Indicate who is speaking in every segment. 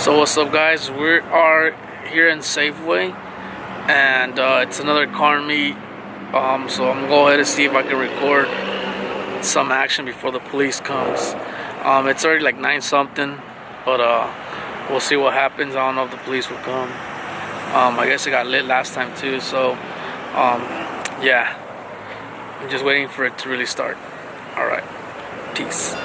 Speaker 1: So what's up, guys? We are here in Safeway, and it's another car meet. So I'm gonna go ahead and see if I can record some action before the police comes. It's already like 9 something, but we'll see what happens. I don't know if the police will come. I guess it got lit last time too, so yeah, I'm just waiting for it to really start. All right, peace.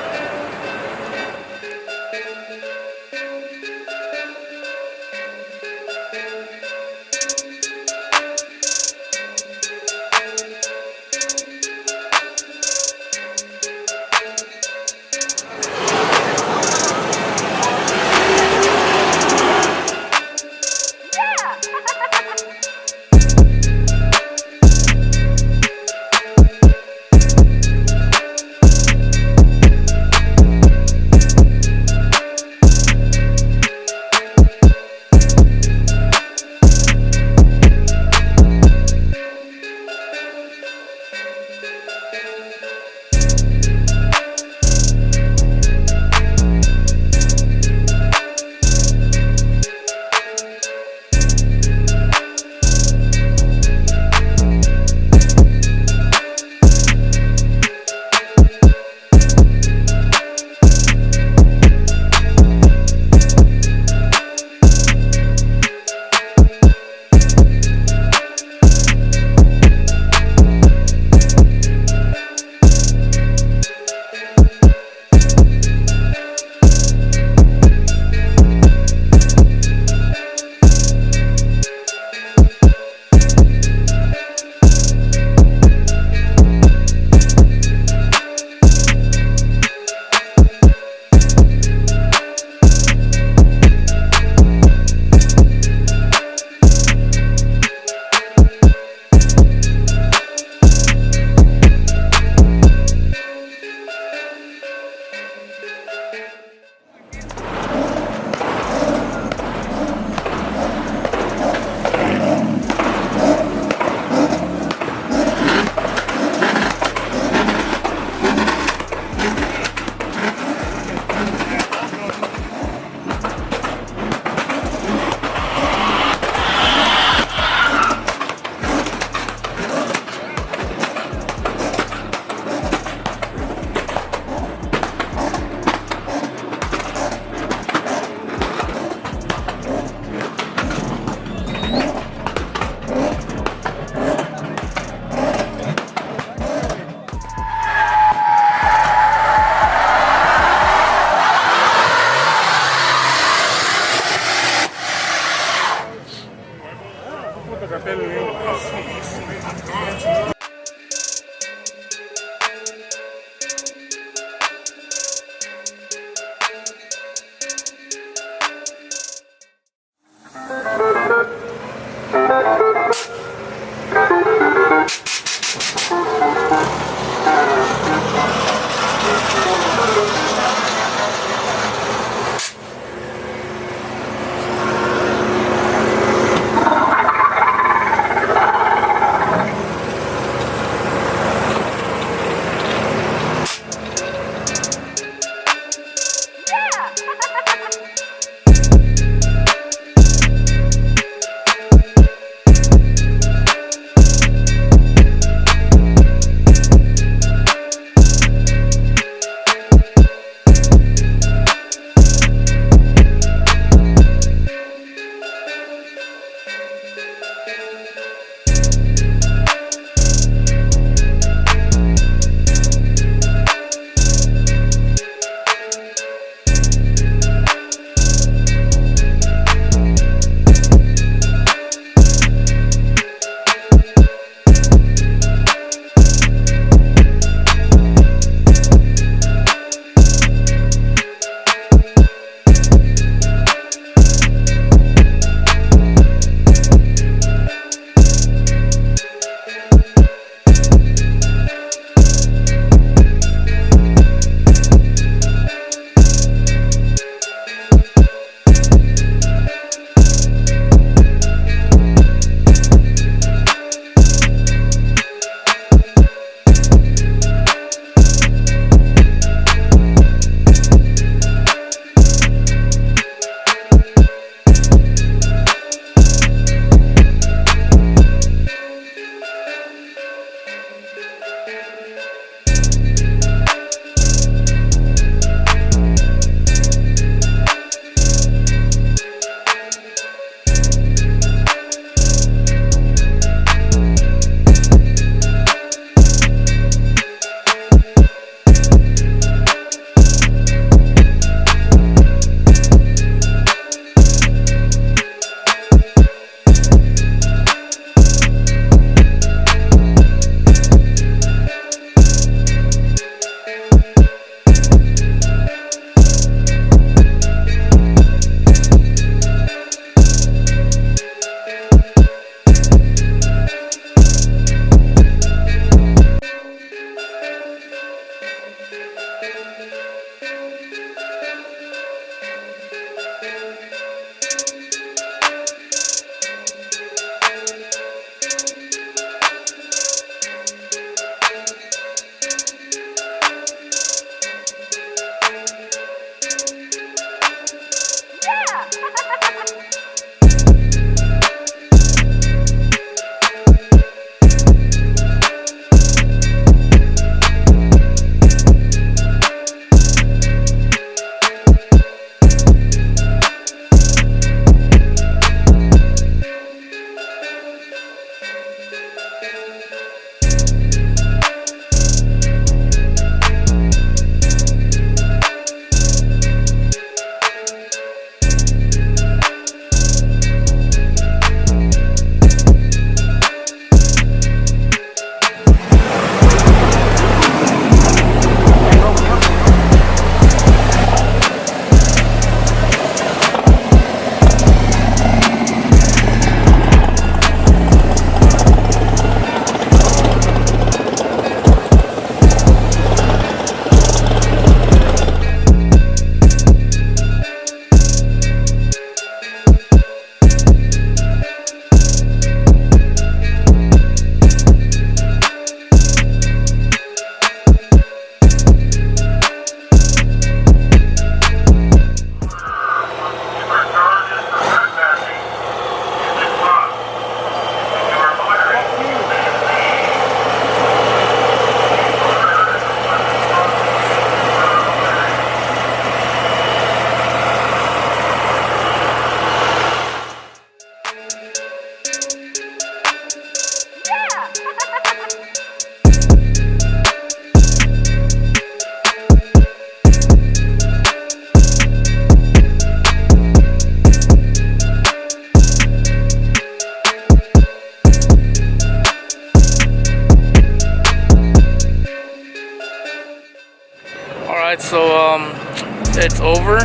Speaker 1: over.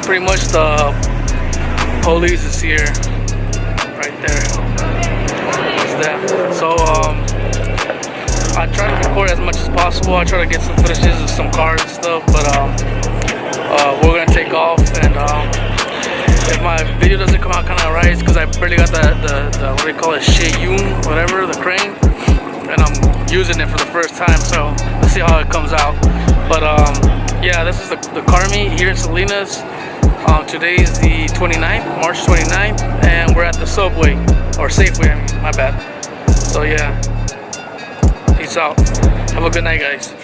Speaker 1: Pretty much the police is here, right there. It's that. So I try to record as much as possible. I try to get some footages of some cars and stuff, but we're gonna take off, and if my video doesn't come out kind of right, it's because I barely got the what do you call it, Sheyun, whatever, the crane, and I'm using it for the first time, so let's see how it comes out. But yeah, this is the car meet here in Salinas. Today is the 29th, March 29th, and we're at the Subway, or Safeway, I mean, my bad. So yeah, peace out. Have a good night, guys.